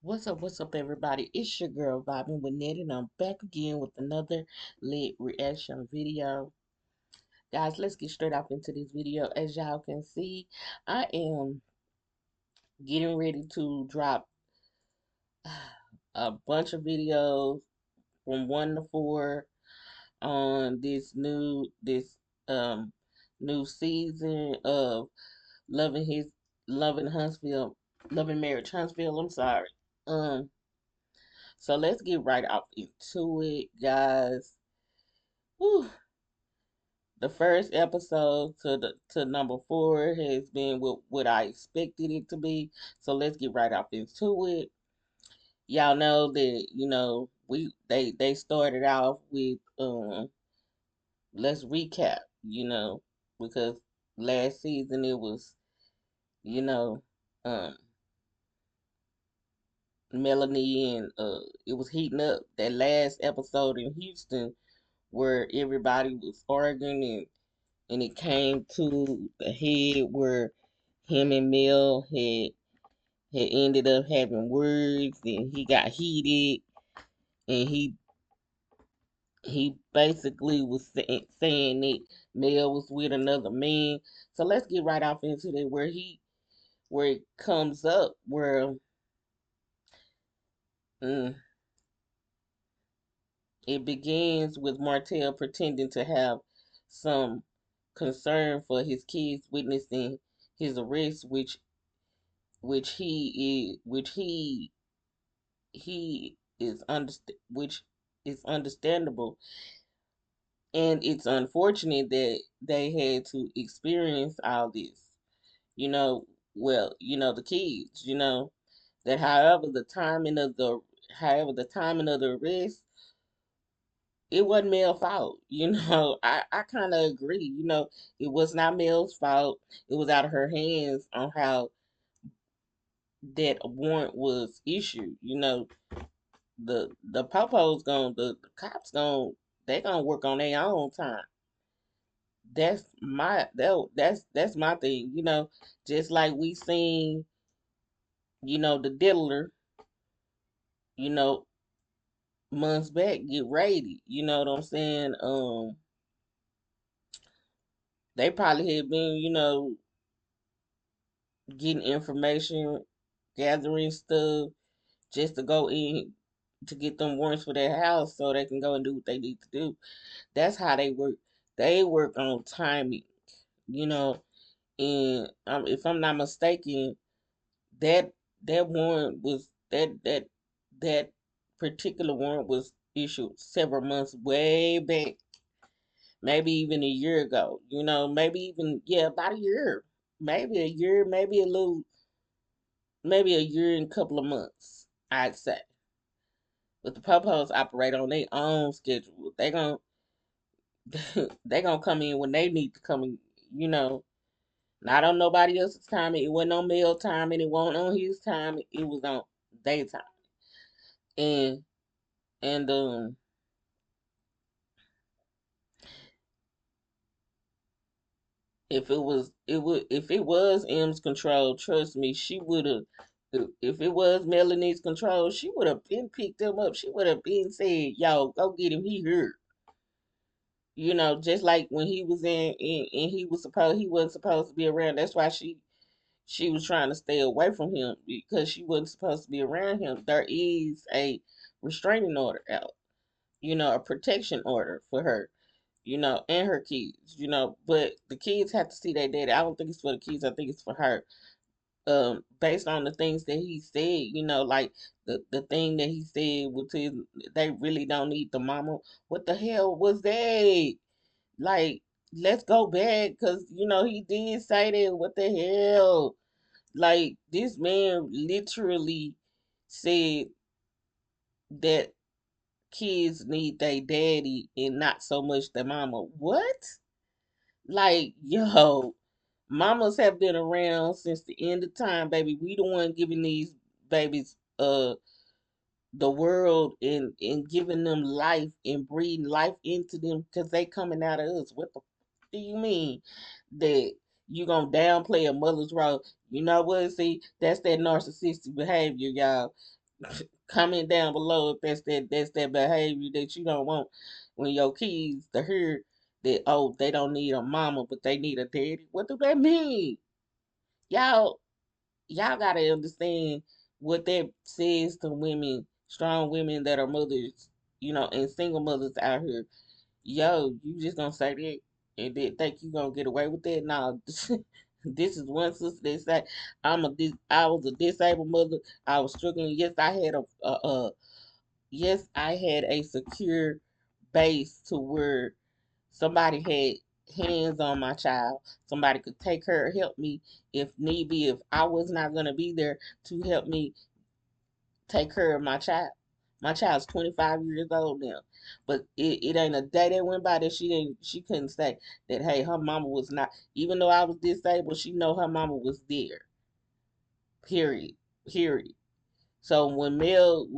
What's up, everybody? It's your girl Vibing with Ned, and I'm back again with another lit reaction video. Guys, let's get straight off into this video. As y'all can see, I am getting ready to drop a bunch of videos from 1 to 4 on this um new season of Loving His Loving Huntsville, Loving Marriage Huntsville. I'm sorry. Um, so let's get right off into it, guys. Whew. The first episode to number 4 has been what I expected it to be. So let's get right off into it. Y'all know that they started off with let's recap, because last season it was, you know, um Melanie and it was heating up that last episode in Houston where everybody was arguing, and it came to the head where him and Mel had ended up having words, and he got heated, and he basically was saying that Mel was with another man. So let's get right off into that where it comes up where mm, it begins with Martel pretending to have some concern for his kids witnessing his arrest, which he is which is understandable, and it's unfortunate that they had to experience all this. You know, well, the kids. That however the timing of the arrest, it wasn't Mel's fault. I kind of agree. It was not Mel's fault. It was out of her hands on how that warrant was issued. The popo's going the cops going they gonna work on their own time. That's my thing. Just like we seen, the diddler, you know, months back get raided. You know what I'm saying? They probably had been, getting information, gathering stuff just to go in to get them warrants for their house so they can go and do what they need to do. That's how they work. They work on timing, you know. And if I'm not mistaken, that that warrant was that particular warrant was issued several months way back, maybe even a year ago. Maybe even, yeah, about a year, maybe a year, maybe a year and a couple of months, I'd say. But the popos operate on their own schedule. They gonna come in when they need to come in. You know, Not on nobody else's time. It wasn't on Mel time, and it wasn't on his time. It was on daytime. And and if it was M's control, trust me, she would have. If it was Melanie's control, she would have been picked him up. She would have been said, "Yo, go get him. He hurt." Just like when he was and he wasn't supposed to be around. That's why she was trying to stay away from him because she wasn't supposed to be around him. There is a restraining order out, a protection order for her, and her kids, but the kids have to see their daddy. I don't think it's for the kids, I think it's for her. Based on the things that he said, like the thing that he said was they really don't need the mama. What the hell was that? Like, let's go back because he did say that. What the hell? Like, this man literally said that kids need their daddy and not so much their mama. What? Like, yo, mamas have been around since the end of time, baby. We the one giving these babies the world, and giving them life and breathing life into them because they coming out of us. What the f- do you mean that You gonna downplay a mother's role. You know what? See, that's that narcissistic behavior, y'all. Comment down below if that's that behavior that you don't want when your kids to hear that, oh, they don't need a mama but they need a daddy. What do that mean? Y'all y'all gotta understand what that says to women, strong women that are mothers, and single mothers out here. Yo, you just gonna say that and then think you gonna get away with that? Nah, this is one sister that say I was a disabled mother. I was struggling. Yes, I had yes, I had a secure base to where somebody had hands on my child. Somebody could take her, help me if need be. If I was not gonna be there to help me take care of my child. My child's 25 years old now. But it ain't a day that went by that she couldn't say that, hey, her mama was not, even though I was disabled, she know her mama was there. Period. Period. So when Mel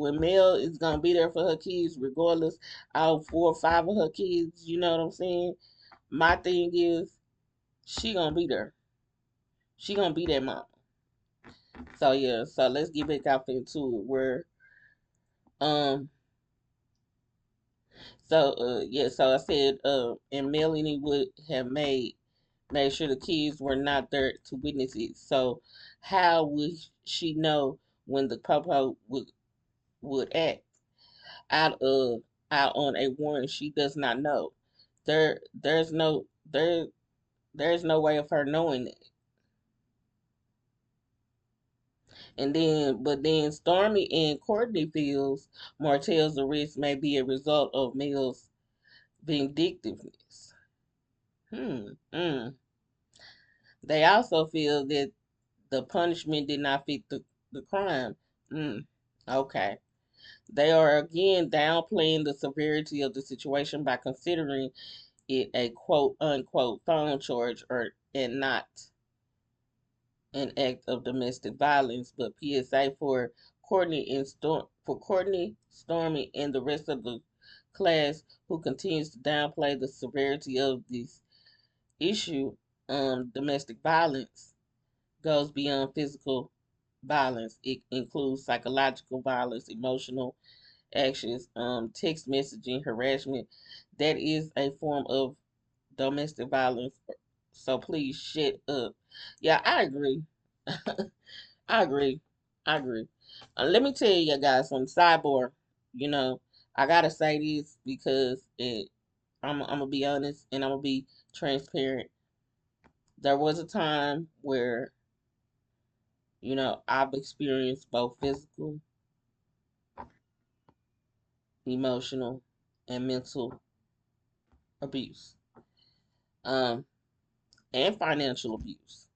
is gonna be there for her kids, regardless of 4 or 5 of her kids, you know what I'm saying? My thing is she gonna be there. She gonna be that mama. So yeah, so let's get back out into it where um so I said and Melanie would have made sure the kids were not there to witness it. So how would she know when the popo would act out of out on a warrant she does not know? There there's no way of her knowing it. But then Stormy and Courtney feels Martell's arrest may be a result of Mel's vindictiveness. Hmm. Mm. They also feel that the punishment did not fit the crime. Mm. Okay. They are again downplaying the severity of the situation by considering it a quote unquote phone charge and not an act of domestic violence, but PSA for Courtney, Stormy, and the rest of the class who continues to downplay the severity of this issue. Domestic violence goes beyond physical violence. It includes psychological violence, emotional actions, text messaging, harassment. That is a form of domestic violence. So please shut up. Yeah, I agree. I agree. I agree. Let me tell you guys some sidebar. You know, I gotta say this because I'm gonna be honest and I'm gonna be transparent. There was a time where I've experienced both physical, emotional, and mental abuse, um, and financial abuse.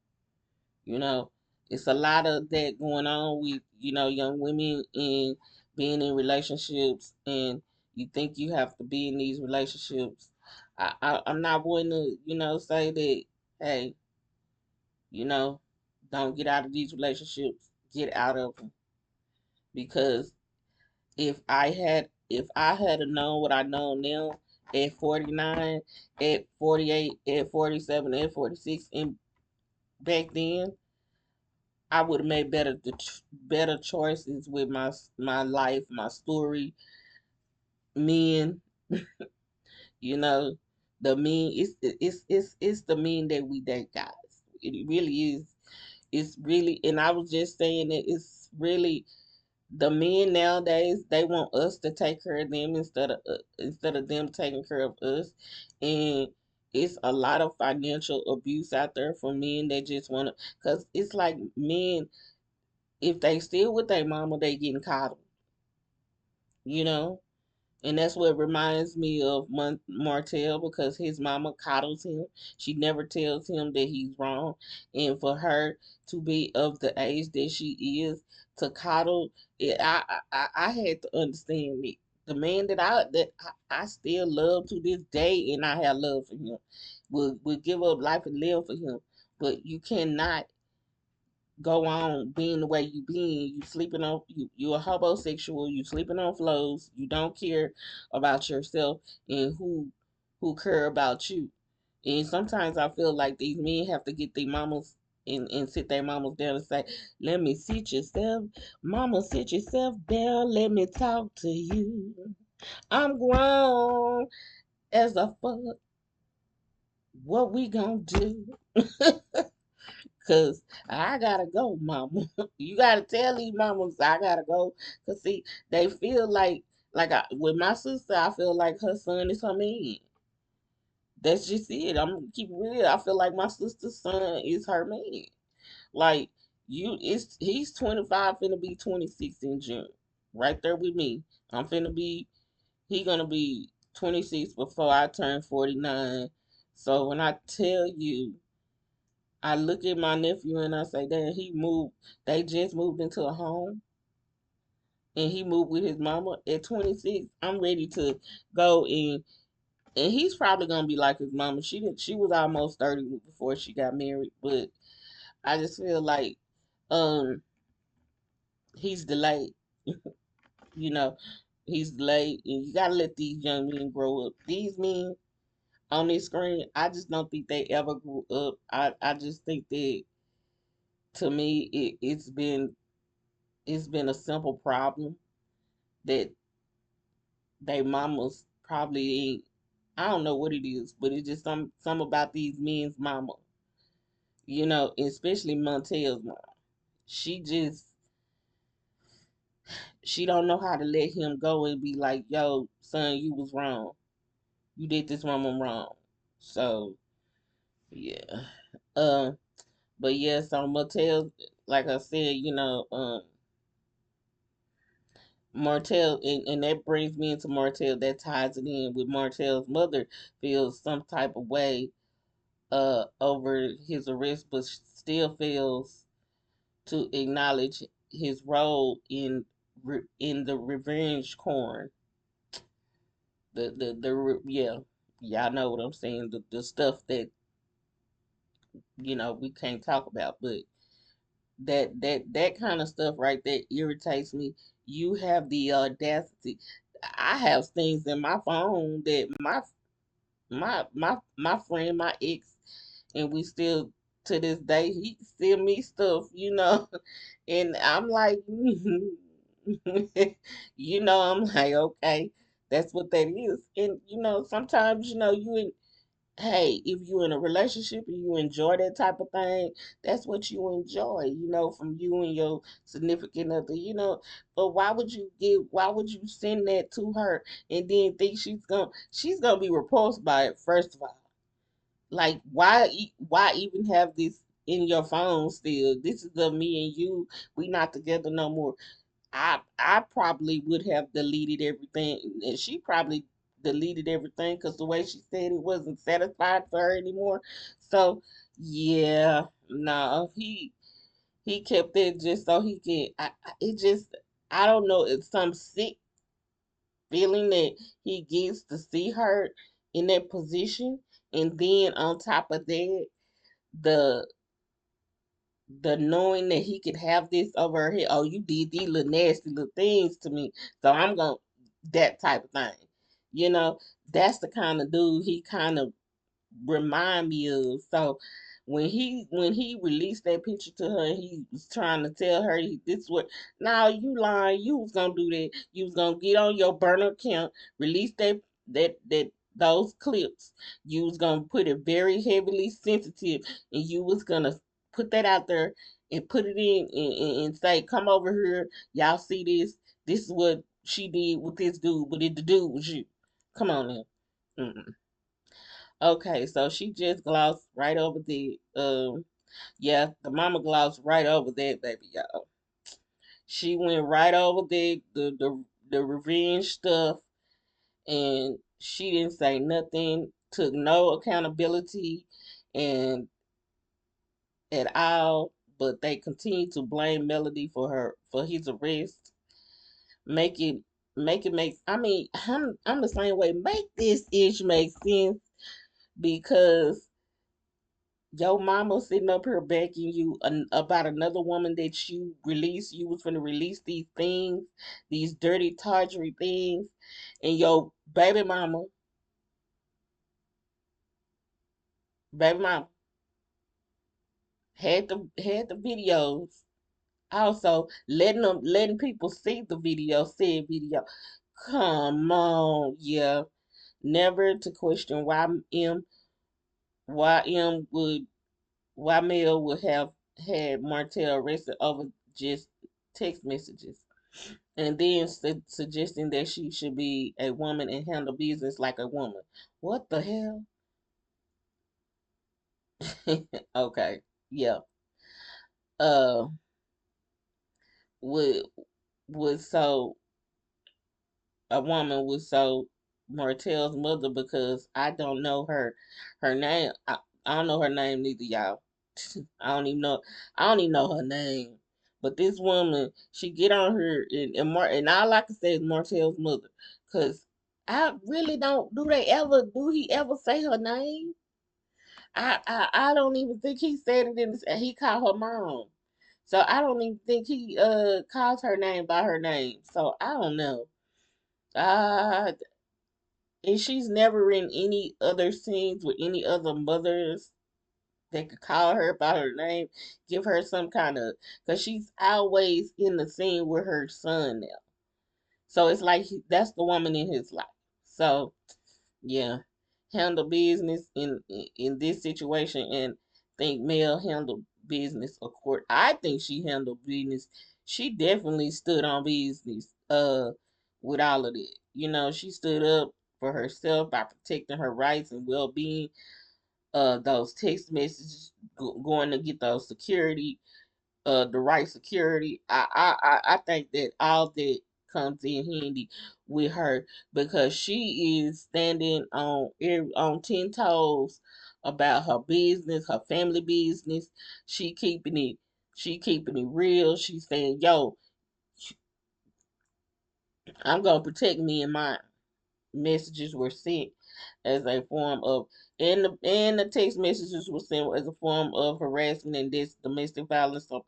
You know, it's a lot of that going on with young women and being in relationships, and you think you have to be in these relationships. I'm not going to say that, hey, you know don't get out of these relationships, get out of them, because if I had known what I know now at 49, at 48, at 47, at 46, and back then, I would have made better choices with my life, my story, men. You know, the men. It's the men that we date, guys. It really is. It's really, and I was just saying that it's really the men nowadays. They want us to take care of them instead of them taking care of us, and it's a lot of financial abuse out there for men that just want to. Cause it's like men, if they still with their mama, they getting coddled, you know? And that's what reminds me of Martel, because his mama coddles him. She never tells him that he's wrong. And for her to be of the age that she is, to coddle it, I had to understand it. The man that I still love to this day, and I have love for him, will give up life and live for him. But you cannot go on being the way you being. You sleeping on you a homosexual. You sleeping on floors. You don't care about yourself and who care about you. And sometimes I feel like these men have to get their mamas and sit their mamas down and say, let me sit yourself, mama, sit yourself down, let me talk to you. I'm grown as a fuck. What we gonna do? Cause I gotta go, mama. You gotta tell these mamas I gotta go. Cause see, they feel with my sister, I feel like her son is her man. That's just it. I'm gonna keep it real. I feel like my sister's son is her man. Like he's 25, finna be 26 in June. Right there with me. I'm finna be he gonna be 26 before I turn 49. So when I tell you, I look at my nephew and I say, "Dad, they just moved into a home and he moved with his mama at 26. I'm ready to go and he's probably gonna be like his mama. She was almost 30 before she got married, but I just feel like um he's delayed, you know. He's delayed and you gotta let these young men grow up. These men on this screen, I just don't think they ever grew up. I just think that to me it's been a simple problem that they mamas probably ain't. I don't know what it is, but it's just some about these men's mama, especially Montel's mom. She just she don't know how to let him go and be like, "Yo, son, you was wrong. You did this mama wrong." So yeah, uh, but yeah, so Montel, like I said, Martel, and that brings me into Martel. That ties it in with Martel's mother feels some type of way over his arrest, but still fails to acknowledge his role in the revenge corn. Yeah, y'all know what I'm saying. The stuff that we can't talk about, but that kind of stuff right there irritates me. You have the audacity. I have things in my phone that my friend, my ex, and we still to this day he send me stuff. And I'm like, I'm like, okay, that's what that is. And sometimes hey, if you're in a relationship and you enjoy that type of thing, that's what you enjoy, from you and your significant other. But why would you send that to her and then think she's gonna be repulsed by it, first of all? Like, why even have this in your phone still? This is the me and you. We not together no more. I probably would have deleted everything, and she probably deleted everything because the way she said it wasn't satisfied for her anymore. So yeah, no, he kept it just so he could. It just I don't know. It's some sick feeling that he gets to see her in that position, and then on top of that, the the knowing that he could have this over her head. Oh, you did these little nasty little things to me, so I'm gonna that type of thing. You know, that's the kind of dude he kind of remind me of. So when he released that picture to her, he was trying to tell her this what. Now you lying. You was gonna do that. You was gonna get on your burner account, release that those clips. You was gonna put it very heavily sensitive, and you was gonna put that out there and put it in and say, "Come over here, y'all see this? This is what she did with this dude, but the dude was you. Come on now." Mm-mm. Okay, so she just glossed right over yeah, the mama glossed right over that, baby, y'all. She went right over the revenge stuff, and she didn't say nothing, took no accountability, and at all. But they continue to blame Melody for his arrest. Make it make. I mean, I'm the same way. Make this ish make sense because your mama sitting up here begging you about another woman that you released. You was gonna release these things, these dirty, tawdry things, and your baby mama Baby mama had the videos. Also, letting people see the video, said video. Come on, yeah. Never to question why M would why Mel would have had Martel arrested over just text messages, and then suggesting that she should be a woman and handle business like a woman. What the hell? Okay, yeah. Uh, would would so a woman would so Martel's mother, because I don't know her name. I don't know her name neither, y'all. I don't even know I don't even know her name. But this woman, she get on her and all I can say is Martel's mother. Cause I really don't do he ever say her name? I don't even think he said it in this, he called her mom. So I don't even think he calls her name by her name. So I don't know. Uh and she's never in any other scenes with any other mothers that could call her by her name, give her some kind of, because she's always in the scene with her son now. So it's like that's the woman in his life. So yeah, handle business in this situation, and think Mel handled business. Of course, I think she handled business. She definitely stood on business. With all of it, she stood up for herself by protecting her rights and well being. Those text messages, going to get those security, the right security. I think that all that comes in handy with her, because she is standing on 10 toes about her business, her family business. She keeping it she keeping it real. She's saying, "Yo, I'm gonna protect me and mine." Messages were sent as a form of and the text messages were sent as a form of harassment and this domestic violence. So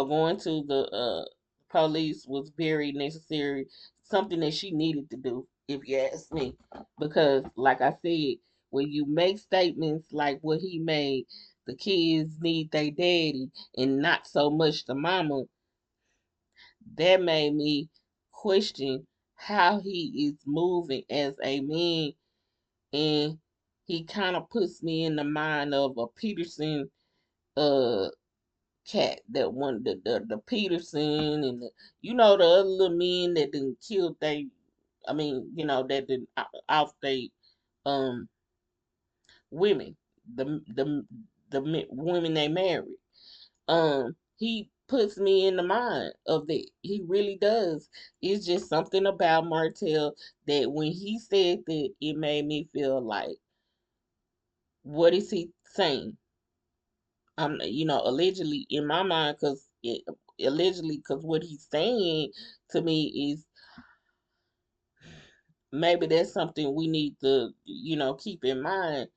going to the police was very necessary, something that she needed to do, if you ask me. Because, like I said, when you make statements like what he made, the kids need their daddy and not so much the mama, that made me question how he is moving as a man. And he kind of puts me in the mind of a Peterson uh cat, that one, the Peterson, and the other little men that didn't kill they, I mean, that didn't off they um women, the women they married. He puts me in the mind of that. He really does. It's just something about Martel that when he said that, it made me feel like, what is he saying? Allegedly in my mind, because what he's saying to me is, maybe that's something we need to, keep in mind.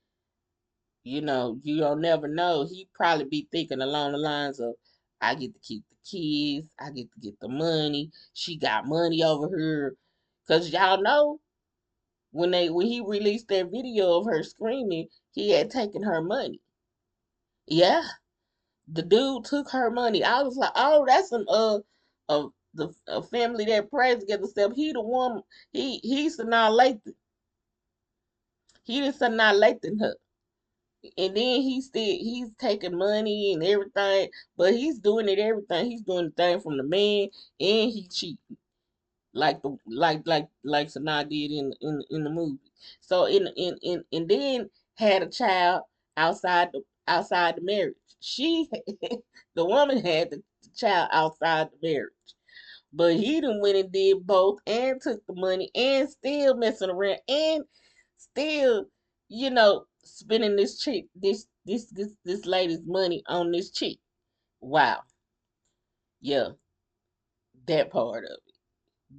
You don't never know. He probably be thinking along the lines of, I get to keep the kids, I get to get the money. She got money over here, cause y'all know when he released that video of her screaming, he had taken her money. Yeah, the dude took her money. I was like, oh, that's a family that prays together. Except he the one, he's annihilated. He just annihilating her. And then he's taking money and everything, but he's doing it everything. He's doing the thing from the man, and he cheating like Sanaa did in the movie. So and then had a child outside the marriage. She the woman had the child outside the marriage. But he done went and did both and took the money and still messing around and still, spending this lady's money on this chick. Wow. Yeah, that part of it.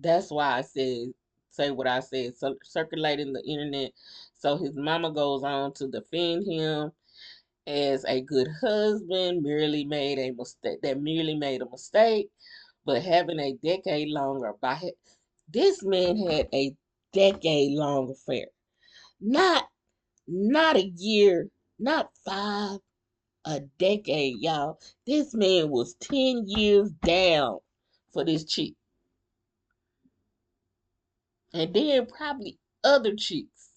That's why I said say what I said, circulating the internet. So his mama goes on to defend him as a good husband, merely made a mistake, but having a decade longer this man had a decade long affair. Not Not a year, not 5, a decade, y'all. This man was 10 years down for this chick. And then probably other chicks.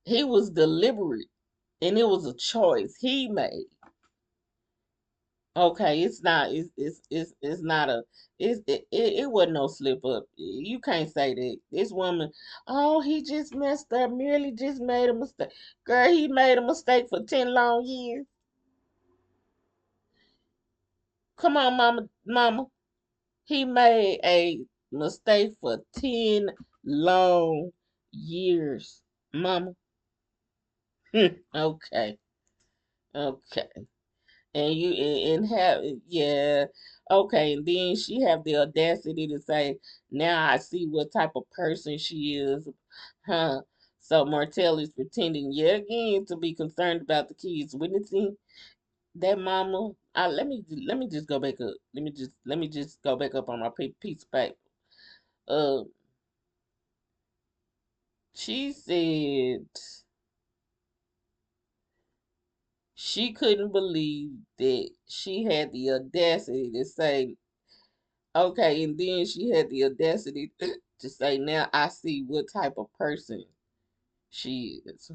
He was deliberate, and it was a choice he made. Okay, it's not a it wasn't no slip up. You can't say that. This woman, oh, he just messed up, merely just made a mistake. Girl, he made a mistake for 10 long years. Come on, mama. He made a mistake for 10 long years. Mama. Okay. Okay. And you and have yeah, okay, and then she have the audacity to say, now I see what type of person she is. Huh. So Martel is pretending yet again to be concerned about the kids witnessing that mama. Let me just go back up. Let me just go back up on my piece of paper. Uh she said she couldn't believe that she had the audacity to say, okay, and then she had the audacity to say, now I see what type of person she is.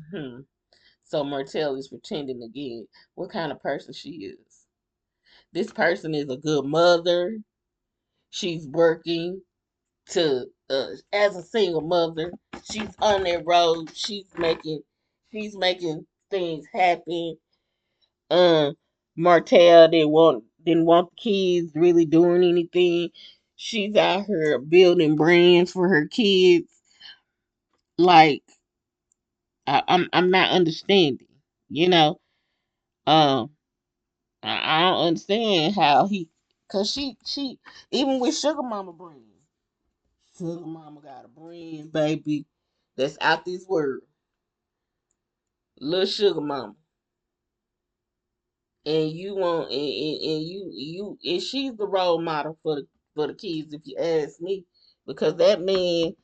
So Martell is pretending again what kind of person she is. This person is a good mother. She's working to as a single mother. She's on that road. She's making things happen. Um, Martell didn't want the kids really doing anything. She's out here building brands for her kids. Like I'm not understanding. You know, um, I don't understand how cause she even with Sugar Mama brand, Sugar Mama got a brand, baby, that's out this world. Little Sugar Mama. And you want and and she's the role model for the kids if you ask me, because that man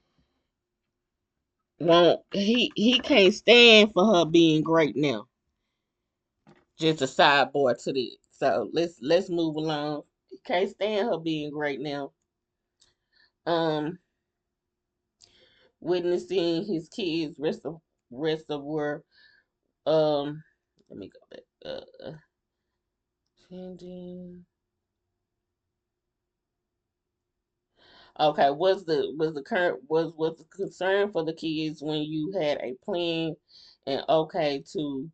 won't he can't stand for her being great now. Just a sideboard to this. So let's move along. He can't stand her being great now. Um, Witnessing his kids rest of were let me go back. Changing. Okay, was the concern for the kids when you had a plan and okay to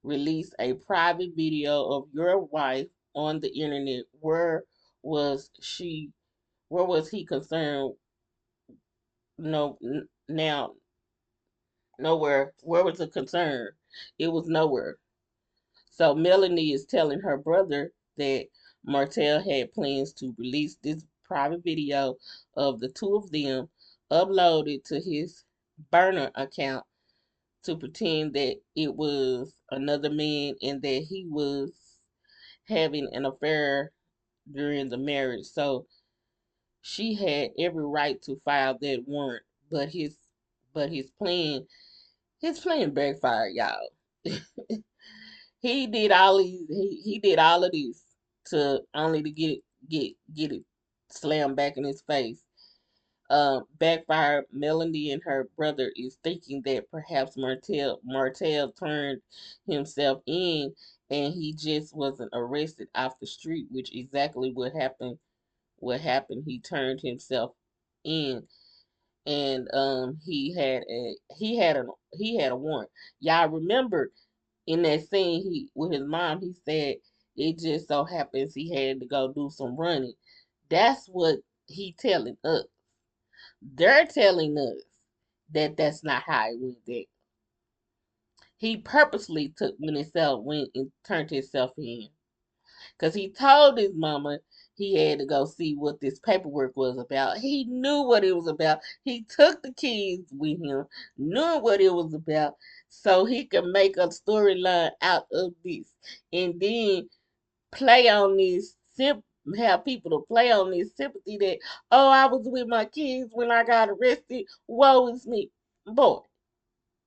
release a private video of your wife on the internet? Was she? Where was he concerned? No, now nowhere. Where was the concern? It was nowhere. So Melanie is telling her brother that Martel had plans to release this private video of the two of them, upload it to his burner account to pretend that it was another man and that he was having an affair during the marriage. So she had every right to file that warrant, but his plan backfired, y'all. He did all of this to only to get it slammed back in his face. Backfired. Melanie and her brother is thinking that perhaps Martel turned himself in and he just wasn't arrested off the street, which exactly what happened. What happened? He turned himself in, and he had a warrant. Y'all remember in that scene he with his mom, he said it just so happens he had to go do some running. That's what he telling us. They're telling us that that's not how it went. That he purposely took when himself went and turned himself in, because he told his mama he had to go see what this paperwork was about. He knew what it was about. He took the kids with him, knew what it was about, so he could make a storyline out of this, and then play on this have people to play on this sympathy that, oh, I was with my kids when I got arrested. Woe is me. Boy,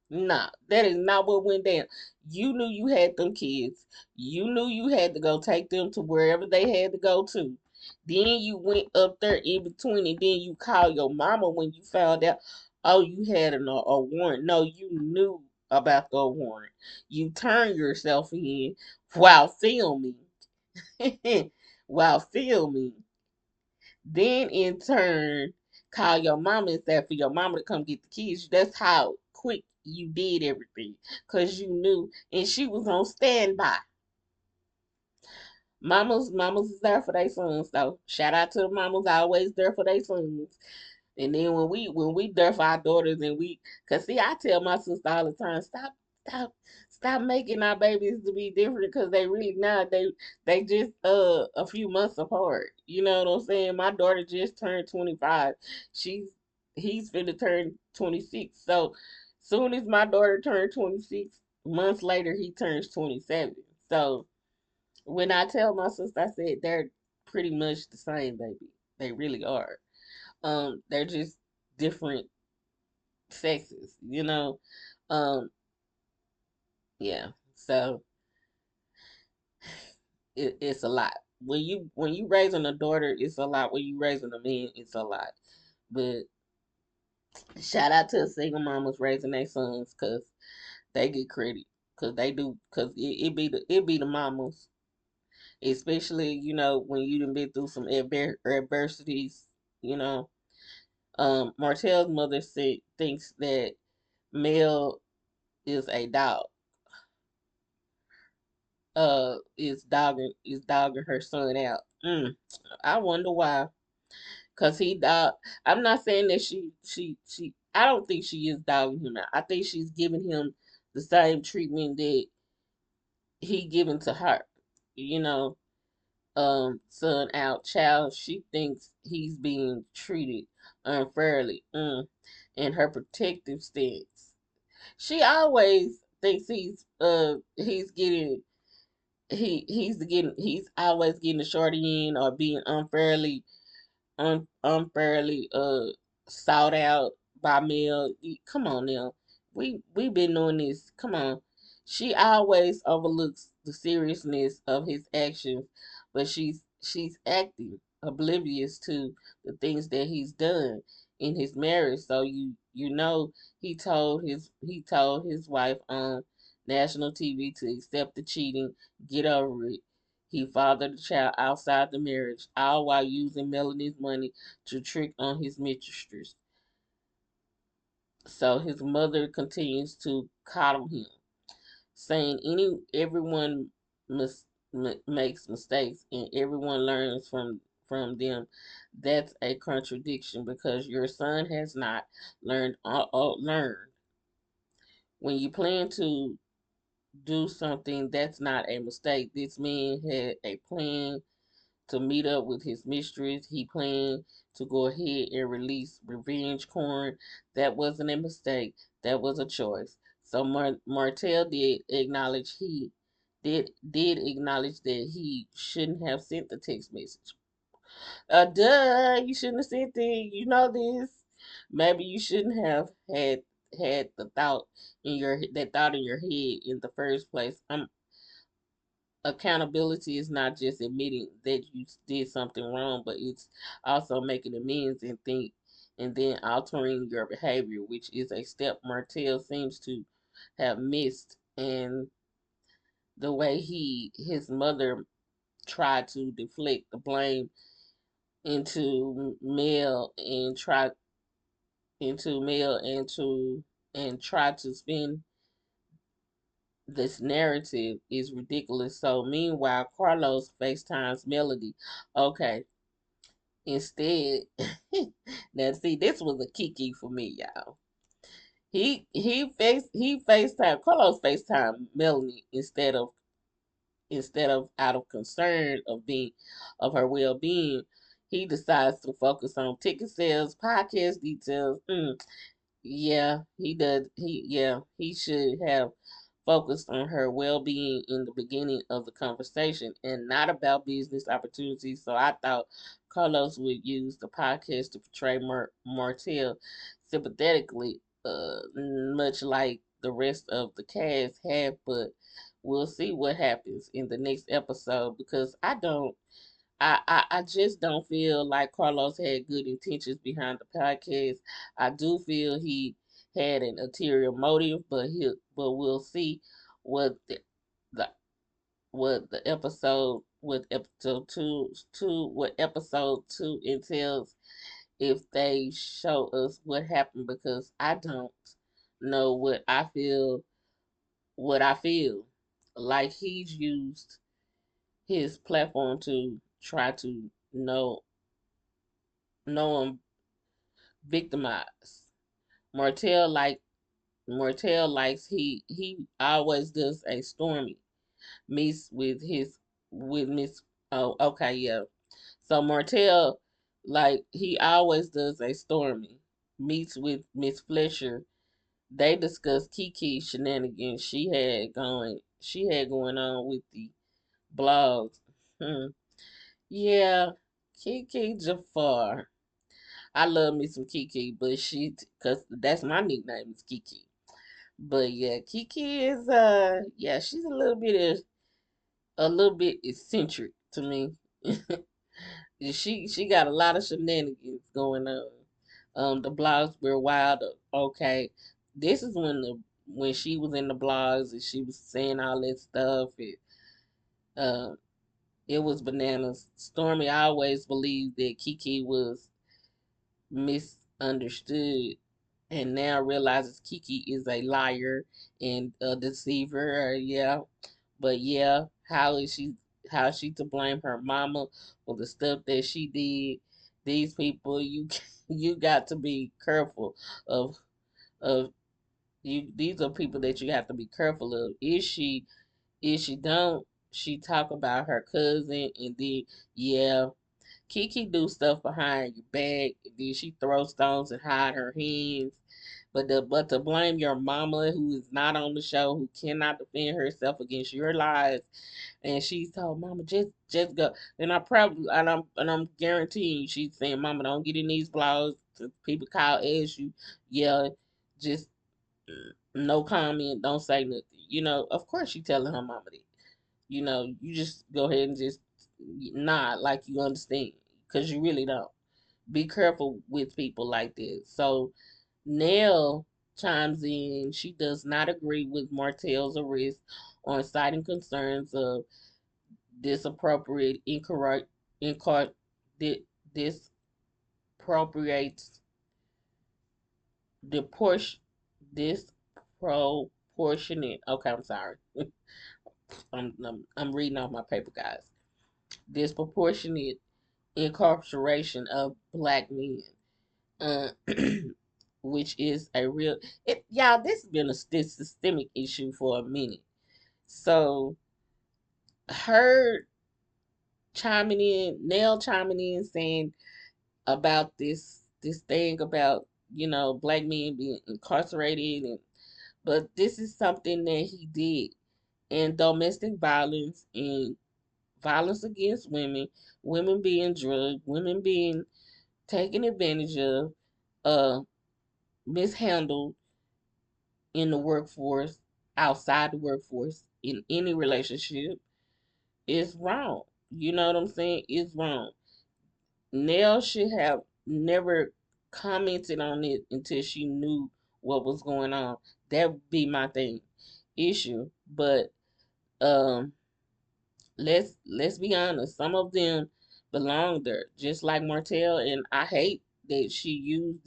nah, that is not what went down. You knew you had them kids. You knew you had to go take them to wherever they had to go to. Then you went up there in between, and then you called your mama when you found out, oh, you had a warrant. No, you knew about the warrant. You turned yourself in while filming. While filming. Then in turn, call your mama and say for your mama to come get the keys. That's how quick you did everything. Cause you knew and she was on standby. Mamas is there for their sons though. Shout out to the mamas always there for their sons. And then when we there for our daughters and cause see I tell my sister all the time, stop stop making our babies to be different because they really not. They just a few months apart. You know what I'm saying? My daughter just turned 25. She's he's finna turn 26. So soon as my daughter turned 26, months later he turns 27. So when I tell my sister, I said they're pretty much the same, baby. They really are. They're just different sexes, you know. Um, yeah. So it's a lot. When you raising a daughter, it's a lot. When you raising a man, it's a lot. But shout out to the single mamas raising their sons, cause they get credit, cause they do, cause it be the mamas, especially when you done been through some adversities, you know. Martel's mother thinks that Mel is a dog. Is dogging her son out. I wonder why. Cause he dog. I'm not saying that she. I don't think she is dogging him out. I think she's giving him the same treatment that he given to her. You know, son out child. She thinks he's being treated unfairly. And her protective stance. She always thinks he's always getting the shorty end or being unfairly sought out by male. Come on now. We been doing this. Come on. She always overlooks the seriousness of his actions, but she's acting oblivious to the things that he's done in his marriage. So you know he told his wife on national TV to accept the cheating, get over it. He fathered the child outside the marriage, all while using Melanie's money to trick on his mistress. So his mother continues to coddle him, saying everyone makes mistakes and everyone learns from them. That's a contradiction because your son has not learned. When you plan to do something, that's not a mistake. This man had a plan to meet up with his mistress. He planned to go ahead and release revenge corn. That wasn't a mistake. That was a choice. So Martel did acknowledge that he shouldn't have sent the text message. Duh, you shouldn't have sent it. You know this. Maybe you shouldn't have had that thought in your head in the first place. Accountability is not just admitting that you did something wrong, but it's also making amends and then altering your behavior, which is a step Martel seems to have missed. And the way his mother tried to deflect the blame into Mel and try into Mel and try to spin this narrative is ridiculous. So meanwhile, Carlos FaceTimes Melody. Okay, instead, now see, this was a kiki for me, y'all. He FaceTime Carlos FaceTime Melanie instead of out of concern of her well being. He decides to focus on ticket sales, podcast details. Yeah, he does. He should have focused on her well being in the beginning of the conversation and not about business opportunities. So I thought Carlos would use the podcast to portray Martel sympathetically, much like the rest of the cast have, but we'll see what happens in the next episode because I just don't feel like Carlos had good intentions behind the podcast. I do feel he had an ulterior motive, but we'll see what the what episode episode two entails if they show us what happened because I don't know what I feel like he's used his platform to try to know him victimized. Martel like Martel likes he always does a Stormy meets with Miss oh okay yeah. So Martel like he always does a Stormy meets with Miss Fletcher. They discuss Kiki shenanigans she had going on with the blogs. Hmm. Yeah, Kiki Jafar. I love me some Kiki, but cause that's my nickname is Kiki. But yeah, Kiki is yeah, she's a little bit eccentric to me. She got a lot of shenanigans going on. The blogs were wild. Okay, this is when she was in the blogs and she was saying all that stuff. Uh, it was bananas. Stormy always believed that Kiki was misunderstood and now realizes Kiki is a liar and a deceiver. Yeah, but yeah, how she to blame her mama for the stuff that she did? These people, you you got to be careful of you. These are people that you have to be careful of. If she don't, she talk about her cousin and then yeah. Kiki do stuff behind your back, and then she throw stones and hide her hands. But to blame your mama who is not on the show, who cannot defend herself against your lies, and she told mama just go. And I probably and I'm guaranteeing you, she's saying, Mama, don't get in these blogs. People call ask you, yeah, just no comment, don't say nothing. You know, of course she telling her mama that. You know, you just go ahead and just nod like you understand, because you really don't. Be careful with people like this. So Nell chimes in. She does not agree with Martel's arrest on citing concerns of disappropriate, incorrect, incorrect, disappropriates, deport, disproportionate. Okay, I'm sorry. I'm reading off my paper, guys. Disproportionate incarceration of black men, uh, which is a real y'all. This has been a systemic issue for a minute. So her Nell chiming in, saying about this thing about black men being incarcerated, but this is something that he did, and domestic violence and violence against women, women being drugged, women being taken advantage of, uh, mishandled in the workforce, outside the workforce, in any relationship is wrong. You know what I'm saying? It's wrong. Nell should have never commented on it until she knew what was going on. That would be my thing issue. But um let's be honest, some of them belong there. Just like Martell, and I hate that she used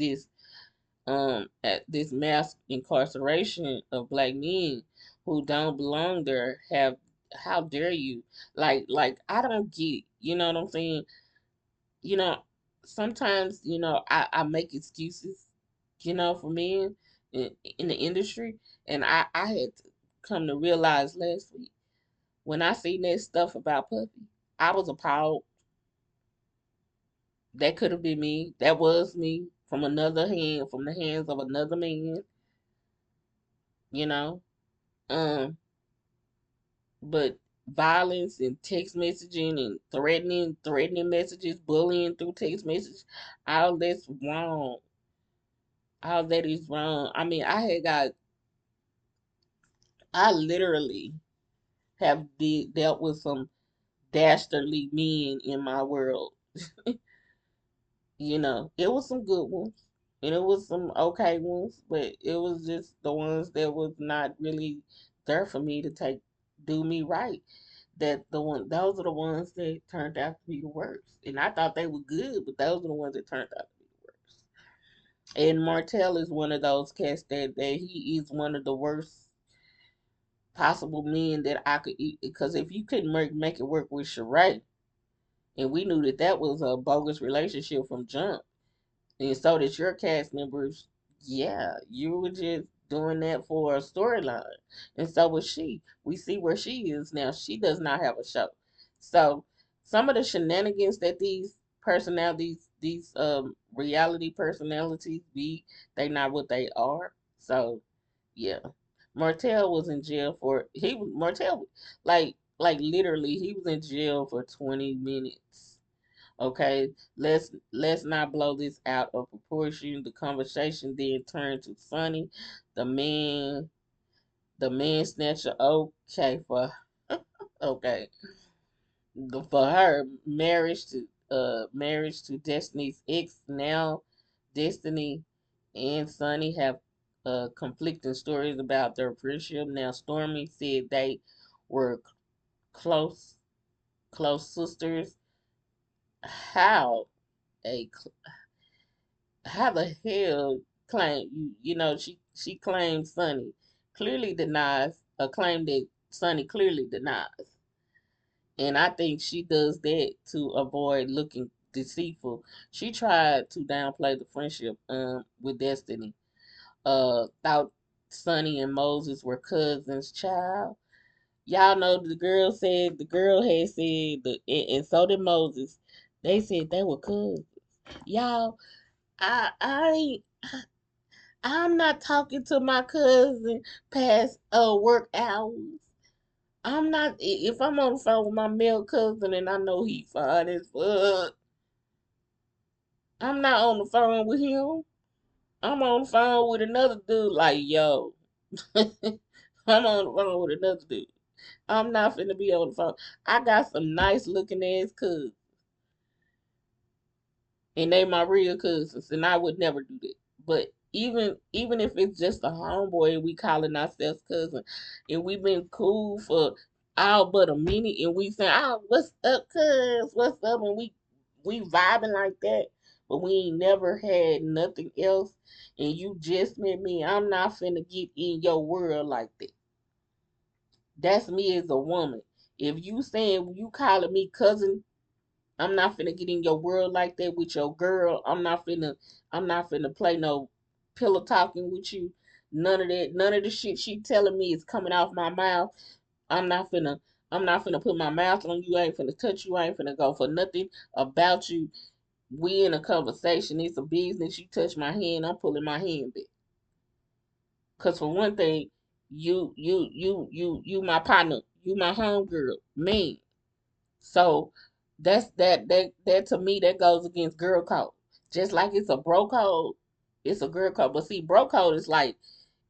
at this mass incarceration of black men who don't belong there. Have How dare you? Like I don't get it. You know what I'm saying? You know, sometimes, I make excuses, for men in the industry, and I had to come to realize last week when I seen that stuff about Puppy, I was appalled. That could have been me. That was me from another hand, from the hands of another man, you know. Um, but violence and text messaging and threatening messages, bullying through text messages, all that's wrong. All that is wrong. I mean, I literally have dealt with some dastardly men in my world. It was some good ones and it was some okay ones, but it was just the ones that was not really there for me to do me right. Those are the ones that turned out to be the worst. And I thought they were good, but those are the ones that turned out to be the worst. And Martel is one of those cats that he is one of the worst possible men that I could eat, because if you couldn't make it work with Sheree, and we knew that that was a bogus relationship from jump, and so did your cast members. Yeah, you were just doing that for a storyline. And so was she. We see where she is now. She does not have a show. So some of the shenanigans that these personalities, these reality personalities be, they not what they are. So yeah. Martel was in jail for he was Martel like literally he was in jail for 20 minutes. Okay, let's not blow this out of proportion. The conversation then turned to Sonny, the man, the man snatcher. Okay, okay, for her marriage to Destiny's ex. Now Destiny and Sonny have conflicting stories about their friendship. Now Stormy said they were close close sisters. How a how the hell claim she claims Sonny clearly denies a claim that Sonny clearly denies. And I think she does that to avoid looking deceitful. She tried to downplay the friendship with Destiny. Thought Sonny and Moses were cousins, child. Y'all know the girl had said and so did Moses. They said they were cousins. Y'all, I ain't I'm not talking to my cousin past work hours. I'm not if I'm on the phone with my male cousin and I know he fine as fuck. I'm not on the phone with him. I'm on the phone with another dude. Like yo, I'm on the phone with another dude. I'm not finna be on the phone. I got some nice looking ass cousins, and they my real cousins, and I would never do that. But even if it's just a homeboy and we calling ourselves cousin, and we've been cool for all but a minute, and we say, "Oh, what's up, cuz? What's up?" and we vibing like that, but we ain't never had nothing else, and you just met me. I'm not finna get in your world like that. That's me as a woman. If you saying you calling me cousin, I'm not finna get in your world like that with your girl. I'm not finna play no pillow talking with you. None of that. None of the shit she telling me is coming off my mouth. I'm not finna I'm not finna put my mouth on you. I ain't finna touch you. I ain't finna go for nothing about you. We in a conversation. It's a business. You touch my hand, I'm pulling my hand back. Cause for one thing, you my partner. You my homegirl. Man. So that to me that goes against girl code. Just like it's a bro code, it's a girl code. But see, bro code is like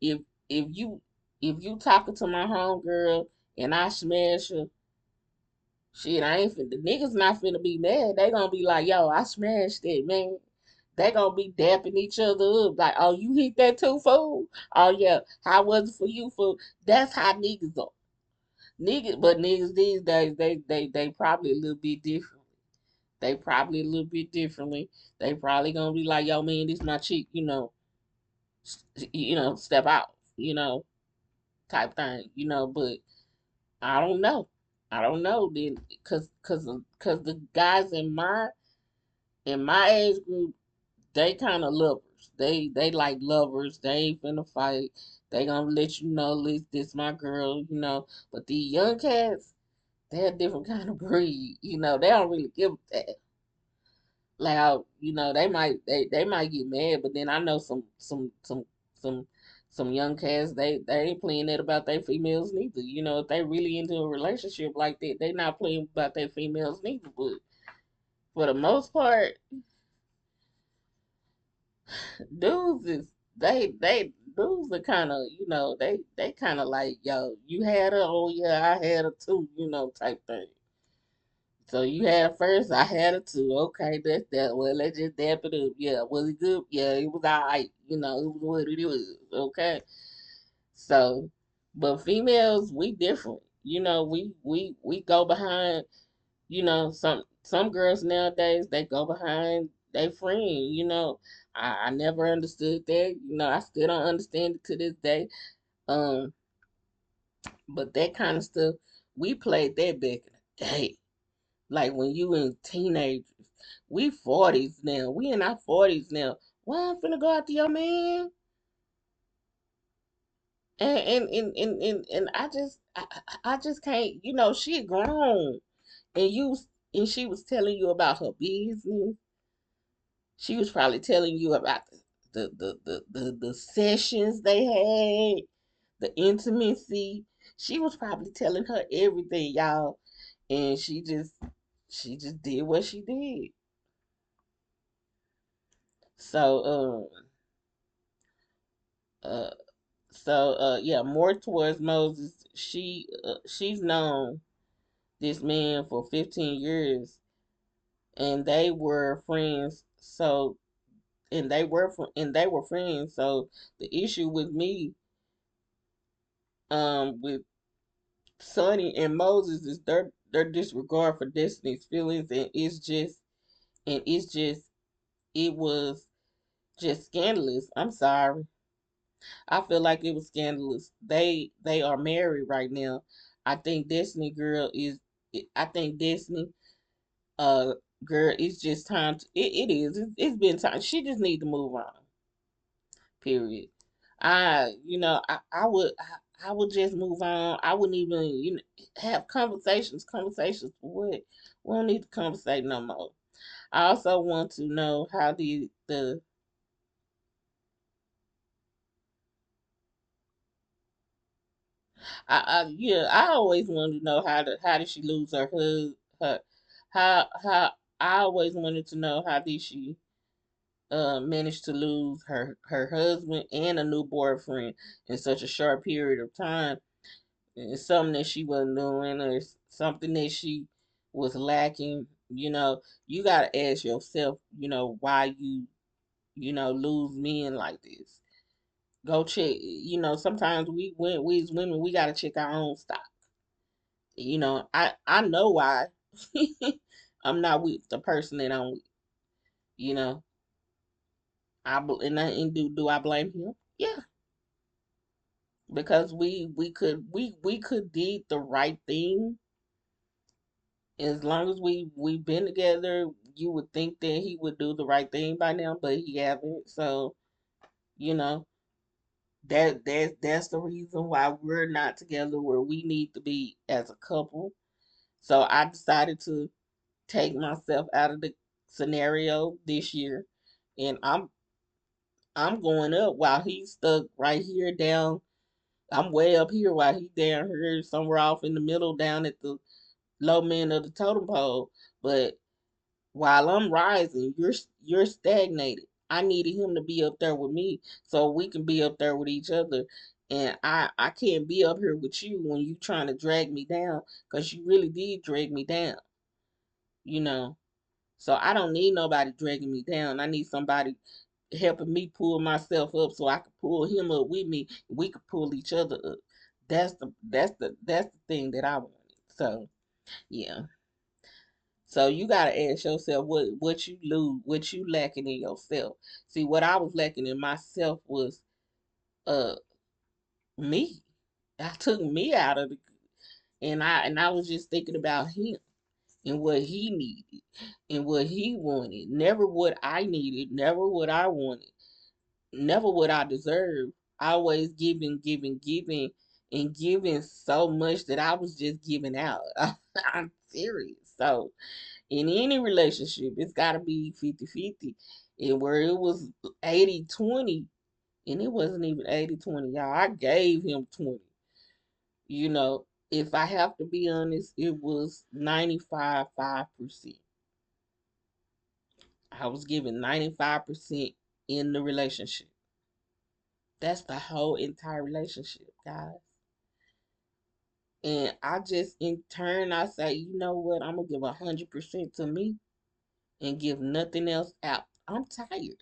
if if you if you talking to my homegirl and I smash her, shit, I ain't finna the niggas not finna be mad. They gonna be like, yo, I smashed it, man. They gonna be dapping each other up like, oh, you hit that too, fool? Oh yeah, how was it for you, fool? That's how niggas are. Niggas these days, they probably a little bit different. They probably a little bit differently. They probably gonna be like, yo, man, this my chick, step out, type thing, But I don't know. I don't know then, cause the guys in my age group, they kind of lovers. They like lovers. They ain't finna fight. They gonna let you know this my girl, But these young cats, they're a different kind of breed. They don't really give a damn. Like, they might get mad, but then I know some Some young cats, they ain't playing that about their females neither. You know, if they really into a relationship like that, they not playing about their females neither. But for the most part, dudes is they dudes are kind of, you know, they kind of like, yo, you had her, oh yeah, I had her too, you know, type thing. So you had her first, I had her too. Okay, that's that. Well, let's just dap it up. Yeah, was it good? Yeah, it was alright. You know, it was what it was. Okay. So, but females, we different. You know, we go behind. You know, some girls nowadays they go behind their friend. You know, I never understood that. You know, I still don't understand it to this day. Um, but that kind of stuff, we played that back in the day. Like when you in teenagers, we 40s now. We in our 40s now. Why I'm finna go after your man? And I just can't, you know, she grown and you and she was telling you about her business. She was probably telling you about the sessions they had, the intimacy. She was probably telling her everything, y'all. And she just did what she did. So uh yeah, more towards Moses. She's known this man for 15 years and they were friends. So and they were friends. So the issue with me with Sonny and Moses is their disregard for Destiny's feelings, and it's just it was just scandalous. I'm sorry. I feel like it was scandalous. They are married right now. I think Destiny girl is I think Destiny uh girl, it's just time to, it is. It's been time. She just need to move on. Period. You know, I would just move on. I wouldn't even, you know, have conversations. Conversations for what? We don't need to conversate no more. I also want to know how the yeah, I always wanted to know how did she lose her how I always wanted to know how did she manage to lose her husband and a new boyfriend in such a short period of time. It's something that she wasn't doing or something that she was lacking. You know, you gotta ask yourself, you know, why you know, lose men like this. Go check. You know, sometimes we as women we gotta check our own stock. You know, I know why I'm not with the person that I'm with. You know, and do I blame him? Yeah, because we could did the right thing. As long as we've been together, you would think that he would do the right thing by now, but he haven't. So you know that's the reason why we're not together where we need to be as a couple. So I decided to take myself out of the scenario this year, and I'm going up while he's stuck right here down. I'm way up here while he's down here somewhere off in the middle, down at the low end of the totem pole. But while I'm rising, you're stagnated. I needed him to be up there with me so we can be up there with each other. And I can't be up here with you when you trying to drag me down because you really did drag me down, you know. So I don't need nobody dragging me down. I need somebody helping me pull myself up so I can pull him up with me. We could pull each other up. That's the thing that I wanted. So yeah. So you gotta ask yourself what you lose, what you lacking in yourself. See, what I was lacking in myself was uh me. I took me out of the and I was just thinking about him and what he needed and what he wanted. Never what I needed, never what I wanted, never what I deserved. Always giving, giving, giving, and giving so much that I was just giving out. I'm serious. So in any relationship, it's got to be 50-50. And where it was 80-20, And it wasn't even 80-20, y'all. I gave him 20. You know, if I have to be honest, it was 95.5%. I was given 95% in the relationship. That's the whole entire relationship, guys. And I just, in turn, I say, you know what? I'm gonna give 100% to me and give nothing else out. I'm tired.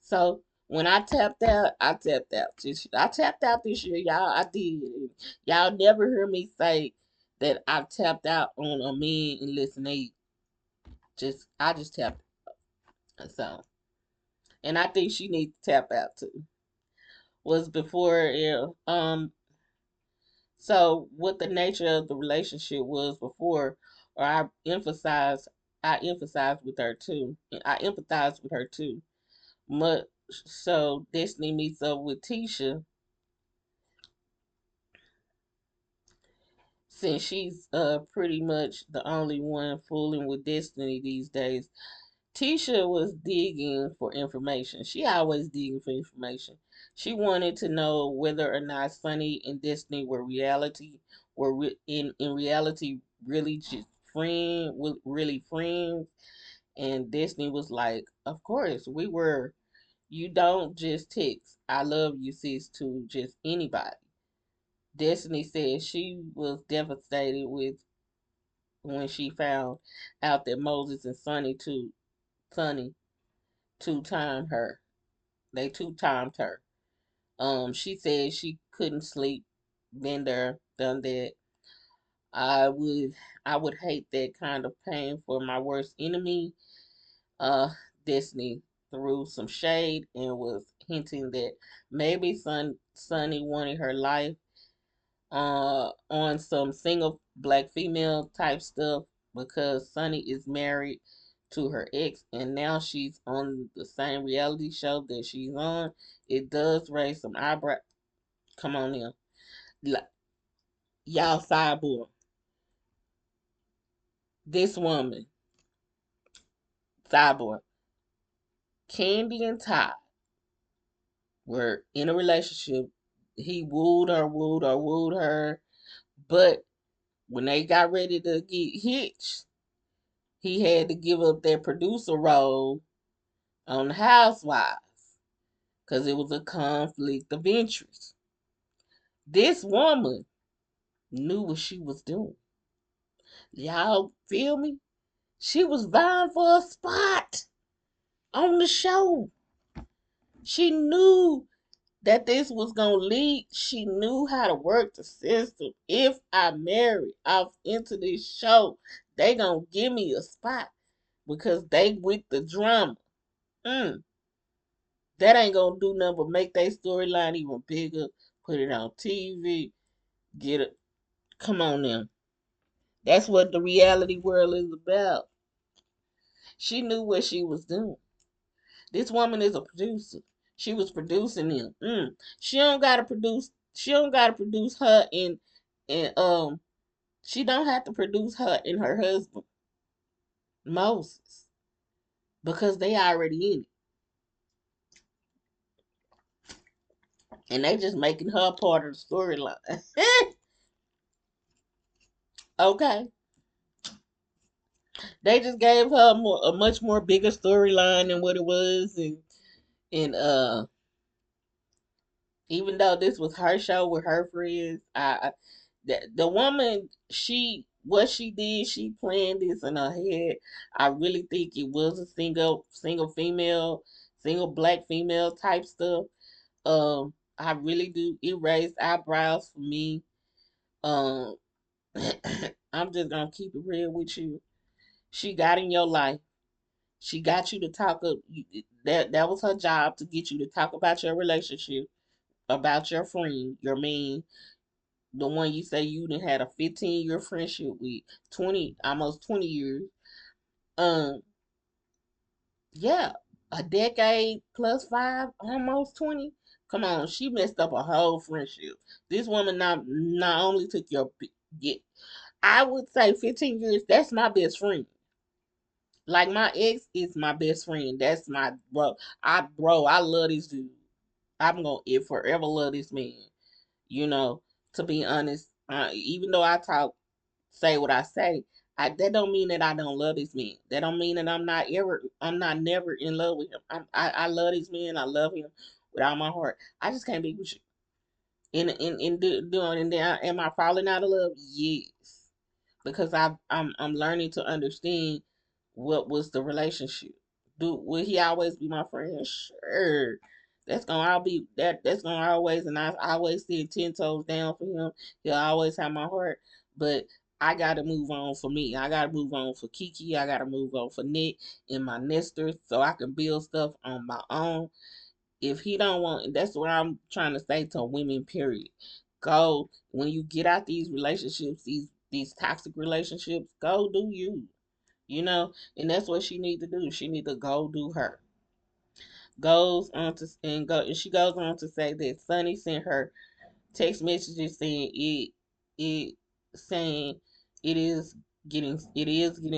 So when I tapped out, I tapped out. I tapped out this year, y'all. I did. Y'all never hear me say that I tapped out on a man and listen, I just tapped out. So, and I think she needs to tap out too. Was before, yeah, so what the nature of the relationship was before, or I emphasized with her too. I empathized with her too. Much so Destiny meets up with Tisha, since she's pretty much the only one fooling with Destiny these days. Tisha was digging for information. She always digging for information. She wanted to know whether or not Sunny and Destiny in reality really just really friends. And Destiny was like, "Of course we were. You don't just text 'I love you, sis' to just anybody." Destiny said she was devastated with when she found out that Moses and Sunny two-timed her. They two-timed her. She said she couldn't sleep. Been there, done that. I would, I would hate that kind of pain for my worst enemy. Uh, Destiny threw some shade and was hinting that maybe Sunny wanted her life on some single black female type stuff because Sunny is married to her ex and now she's on the same reality show that she's on. It does raise some eyebrow. Come on in. Y'all sidebar. This woman, sidebar. Candy and Todd were in a relationship. He wooed her. But when they got ready to get hitched, he had to give up that producer role on the Housewives because it was a conflict of interest. This woman knew what she was doing. Y'all feel me? She was vying for a spot on the show. She knew that this was gonna lead. She knew how to work the system. If I marry off into this show, they gonna give me a spot because they with the drama. Mm, that ain't gonna do nothing but make their storyline even bigger. Put it on TV. Get it. Come on now. That's what the reality world is about. She knew what she was doing. This woman is a producer. She was producing them. She don't gotta produce. She don't gotta produce her and. She don't have to produce her and her husband Moses because they already in it, and they just making her part of the storyline. Okay, they just gave her a much more bigger storyline than what it was, and even though this was her show with her friends, the woman, what she did, she planned this in her head. I really think it was a single female, single black female type stuff. I really do. It raised eyebrows for me. Um, I'm just gonna keep it real with you. She got in your life. She got you to talk up. That was her job to get you to talk about your relationship, about your friend, your man, the one you say you done had a 15-year friendship with, 20, almost 20 years. Um, yeah, a decade plus 5, almost 20. Come on, she messed up a whole friendship. This woman not only took get, I would say 15 years. That's my best friend. Like my ex is my best friend. That's my bro. I love this dude. I'm gonna forever love this man. You know, to be honest, even though I talk, say what I say, that don't mean that I don't love this man. That don't mean that I'm not never in love with him. I love this man. I love him with all my heart. I just can't be with you. Doing and then am I falling out of love? Yes, because I'm learning to understand what was the relationship. Will he always be my friend? Sure. That's gonna always, and I always see 10 toes down for him. He'll always have my heart. But I gotta move on for me. I gotta move on for Kiki. I gotta move on for Nick and my nesters so I can build stuff on my own. If he don't want, that's what I'm trying to say to women, period. Go, when you get out these relationships, these toxic relationships, go do you. And that's what she need to do. She need to go do her. She goes on to say that Sonny sent her text messages saying it saying it is getting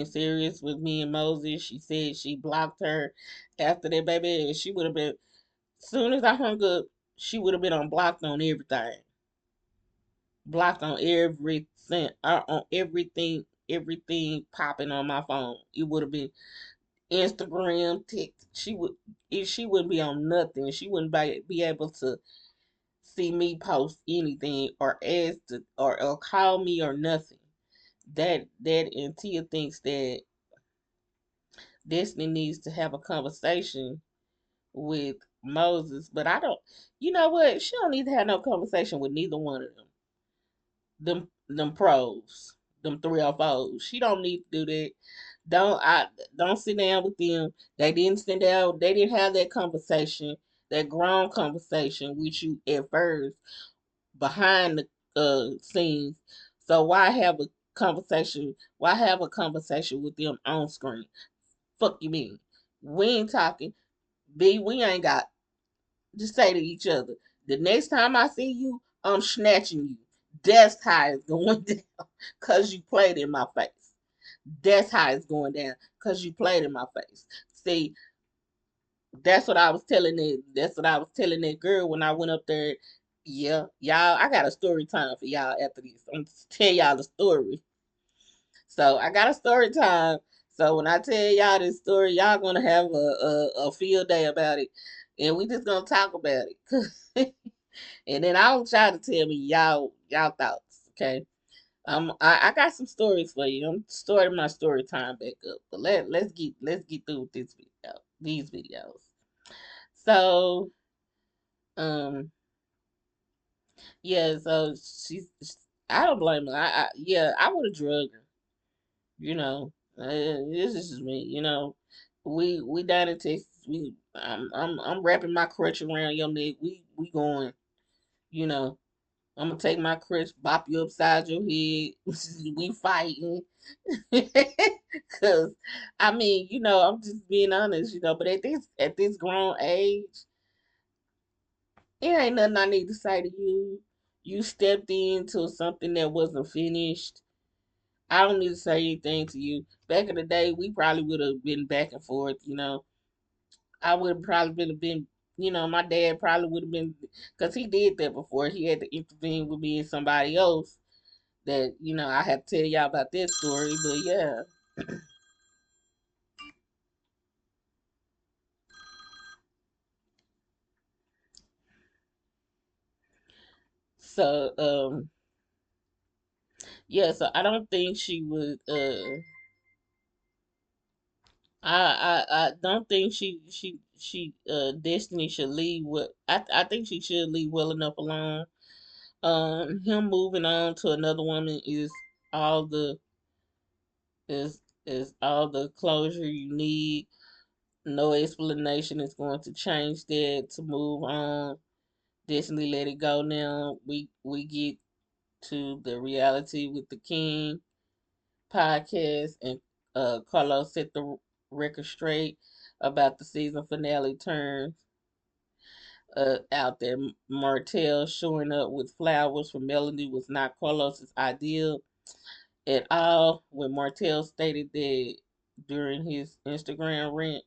serious with me and Moses. She said she blocked her after that, baby, and she would have been, soon as I hung up, she would have been unblocked on everything. Blocked on everything popping on my phone. It would have been Instagram, TikTok. She wouldn't be on nothing. She wouldn't be able to see me post anything or ask or call me or nothing. That and Tia thinks that Destiny needs to have a conversation with Moses, but I don't. You know what? She don't need to have no conversation with neither one of them. Them pros, them 304s. She don't need to do that. Don't sit down with them. They didn't sit down. They didn't have that conversation, that grown conversation with you at first behind the scenes. So why have a conversation? Why have a conversation with them on screen? Fuck you mean? We ain't talking. B, we ain't got, just say to each other, the next time I see you, I'm snatching you. That's how it's going down. Cause you played in my face. That's how it's going down. Cause you played in my face. See, that's what I was telling that girl when I went up there. Yeah, y'all, I got a story time for y'all after this. I'm gonna tell y'all the story. So I got a story time. So when I tell y'all this story, y'all gonna have a field day about it. And we just gonna talk about it. And then I want y'all to tell me y'all thoughts. Okay. I got some stories for you. I'm starting my story time back up. But let's get through with this video. These videos. So um yeah, so I don't blame her. Yeah, I would have drugged her. This is just me. We down in Texas. I'm wrapping my crutch around your neck. We going. You know, I'm gonna take my crutch, bop you upside your head. We fighting. Cause I mean, I'm just being honest. But at this grown age, it ain't nothing I need to say to you. You stepped into something that wasn't finished. I don't need to say anything to you. Back in the day, we probably would have been back and forth. I would have probably been, my dad probably would have been, because he did that before. He had to intervene with me and somebody else that, I have to tell y'all about that story. But yeah. So, yeah, so I don't think she would, I don't think Destiny should leave. I think she should leave well enough alone. Him moving on to another woman all the is all the closure you need. No explanation is going to change that to move on. Destiny let it go now. We get to the reality with the King podcast, and Carlos set the record straight about the season finale turn out there. Martel showing up with flowers for Melanie was not Carlos's ideal at all. When Martel stated that during his Instagram rant,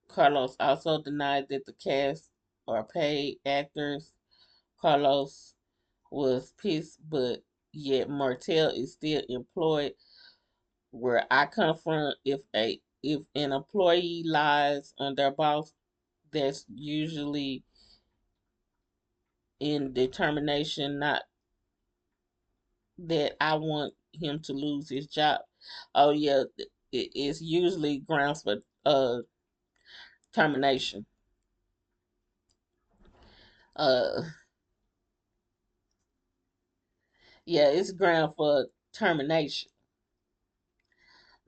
Carlos also denied that the cast are paid actors. Carlos was pissed, but yet Martel is still employed. Where I come from, if an employee lies on their boss, that's usually in determination, not that I want him to lose his job. Oh yeah, it's usually grounds for termination. Uh yeah, it's ground for termination.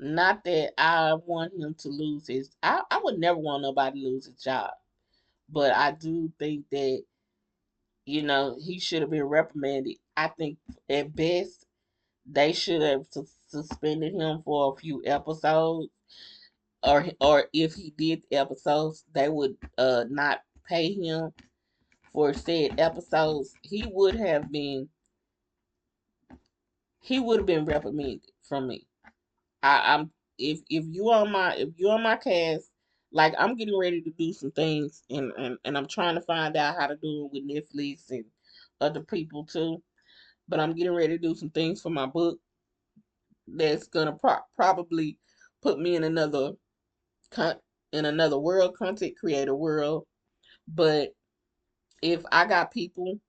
Not that I want him to lose his I would never want nobody to lose his job. But I do think that, he should have been reprimanded. I think at best they should have suspended him for a few episodes, or if he did episodes, they would not pay him for said episodes. He would have been reprimanded from me. I'm if you on my cast, like I'm getting ready to do some things, and I'm trying to find out how to do it with Netflix and other people too. But I'm getting ready to do some things for my book that's gonna probably put me in con- another world, content creator world. But if I got people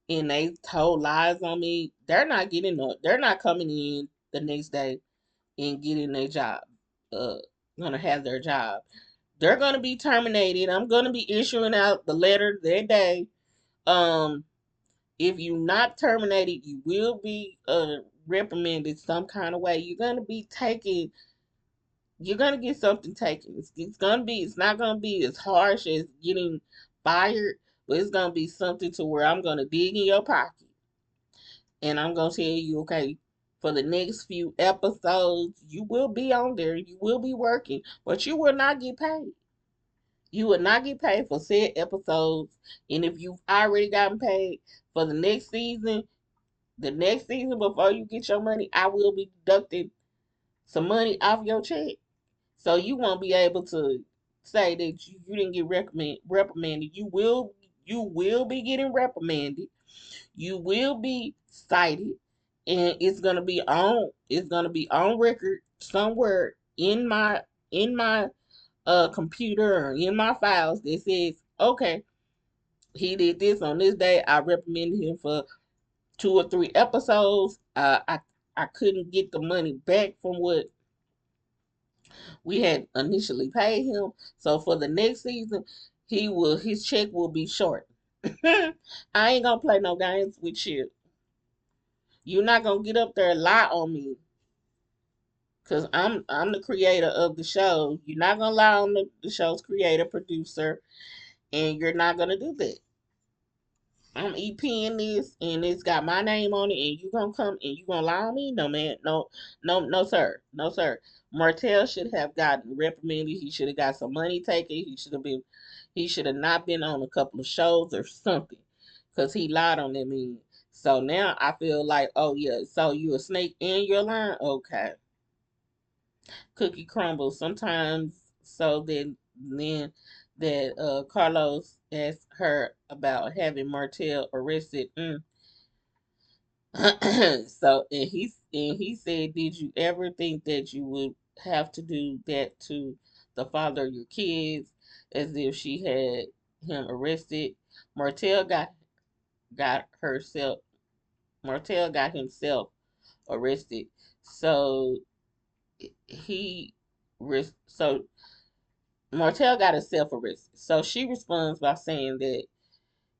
and they told lies on me, they're not coming in the next day and getting their job. Uh, gonna have their job. They're gonna be terminated. I'm gonna be issuing out the letter that day. Um, if you're not terminated, you will be reprimanded some kind of way. You're gonna get something taken. It's not gonna be as harsh as getting fired, but it's gonna be something to where I'm gonna dig in your pocket and I'm gonna tell you, okay, for the next few episodes, you will be on there, you will be working, but you will not get paid. You will not get paid for said episodes, and if you've already gotten paid for the next season before you get your money, I will be deducting some money off your check. So you won't be able to say that you didn't get reprimanded. You will be getting reprimanded. You will be cited, and it's gonna be on record somewhere in my computer or in my files that says, okay, he did this on this day. I reprimanded him for 2 or 3 episodes. I couldn't get the money back from what we had initially paid him. So for the next season, his check will be short. I ain't gonna play no games with you. You're not gonna get up there and lie on me, cause I'm the creator of the show. You're not gonna lie on the show's creator, producer, and you're not gonna do that. I'm EPing this, and it's got my name on it, and you gonna come and you gonna lie on me? No, man, no, no, no, sir, no, sir. Martel should have gotten reprimanded. He should have got some money taken. He should have not been on a couple of shows or something, cause he lied on them. So now I feel like, oh yeah, so you a snake in your line? Okay, cookie crumbles sometimes. So then that Carlos asked her about having Martel arrested. So and he said, "Did you ever think that you would have to do that to the father of your kids?" As if she had him arrested. Martel got herself. Martel got himself arrested. So he so Martel got herself arrested. So she responds by saying that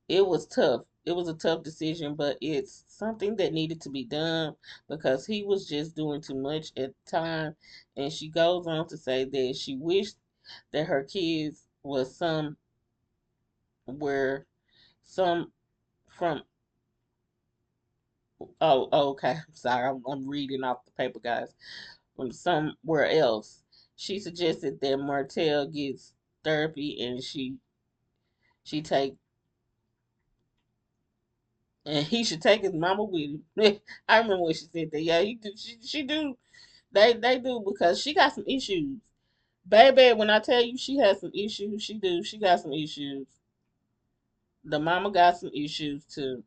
it was tough. It was a tough decision, but it's something that needed to be done because he was just doing too much at the time. And she goes on to say that she wished that her kids was were some from. Oh, okay. I'm sorry. I'm reading off the paper, guys. From somewhere else. She suggested that Martell gets therapy and she take and he should take his mama with him. I remember when she said that. Yeah, he do. She do. They do because she got some issues. Baby, when I tell you she has some issues, she do. She got some issues. The mama got some issues too.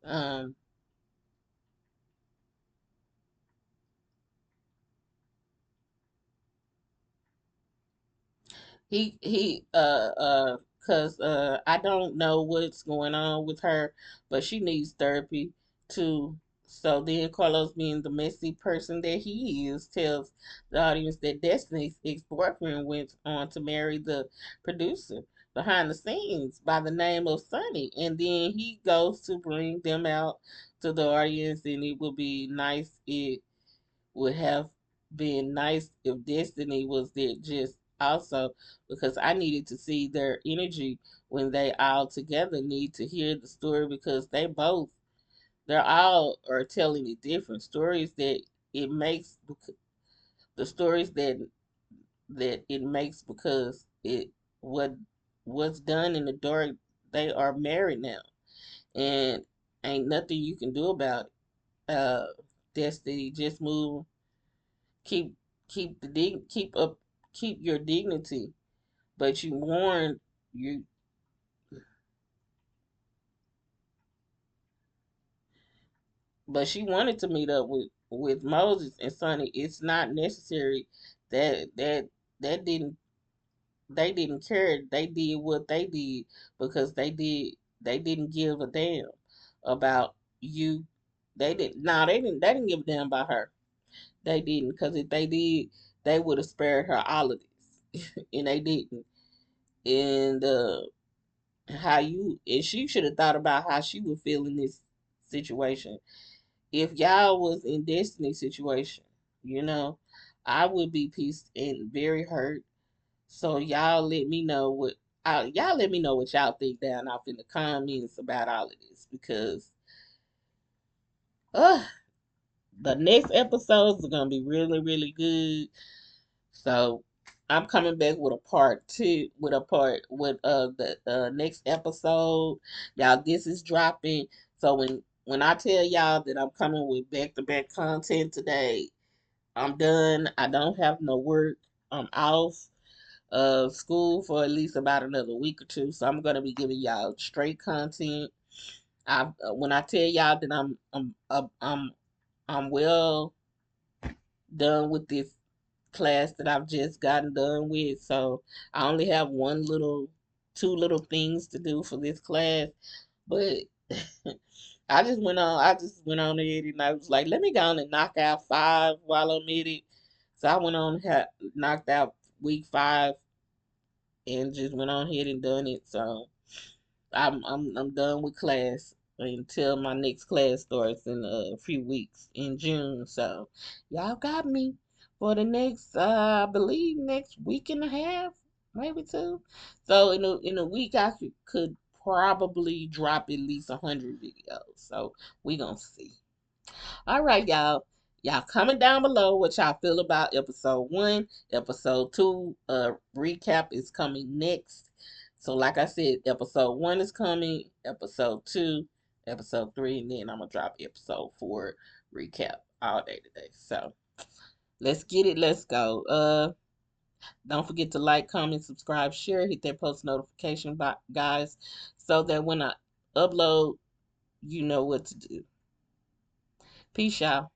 Um, cause I don't know what's going on with her, but she needs therapy too. So then Carlos, being the messy person that he is, tells the audience that Destiny's ex-boyfriend went on to marry the producer behind the scenes by the name of Sonny, and then he goes to bring them out to the audience, and it would be nice. It would have been nice if Destiny was there just also, because I needed to see their energy when they all together need to hear the story, because they're all are telling it different stories that it makes the stories that it makes, because it what what's done in the dark. They are married now, and ain't nothing you can do about it. Destiny, just move, keep keep up, keep your dignity. But you warned you, but she wanted to meet up with Moses and Sonny. It's not necessary. That that didn't they didn't care. They did what they did because they didn't give a damn about you. They didn't give a damn about her. They didn't, because if they did, they would have spared her all of this, and they didn't. And how you and she should have thought about how she would feel in this situation. If y'all was in Destiny's situation, you know, I would be pissed and very hurt. So y'all let me know what y'all think down off in the comments about all of this, because uh the next episodes are gonna be really, really good. So I'm coming back with a part two, with a part with the next episode. Y'all, this is dropping. So when I tell y'all that I'm coming with back to back content today, I'm done. I don't have no work. I'm off of school for at least about another week or two. So I'm gonna be giving y'all straight content. I When I tell y'all that I'm well done with this class that I've just gotten done with. So I only have two little things to do for this class. But I just went on it, and I was like, let me go on and knock out five while I'm at it. So I went on, knocked out week five, and just went on ahead and done it. So I'm done with class until my next class starts in a few weeks in June. So y'all got me for the next I believe next week and a half, maybe two. So in a week I could probably drop at least 100 videos. So we gonna see. All right, y'all. Y'all comment down below what y'all feel about episode one. Episode two recap is coming next. So like I said, episode one is coming, episode two, episode three, and then I'm gonna drop episode four recap all day today. So let's get it, let's go. Don't forget to like, comment, subscribe, share, hit that post notification guys, so that when I upload, you know what to do. Peace, y'all.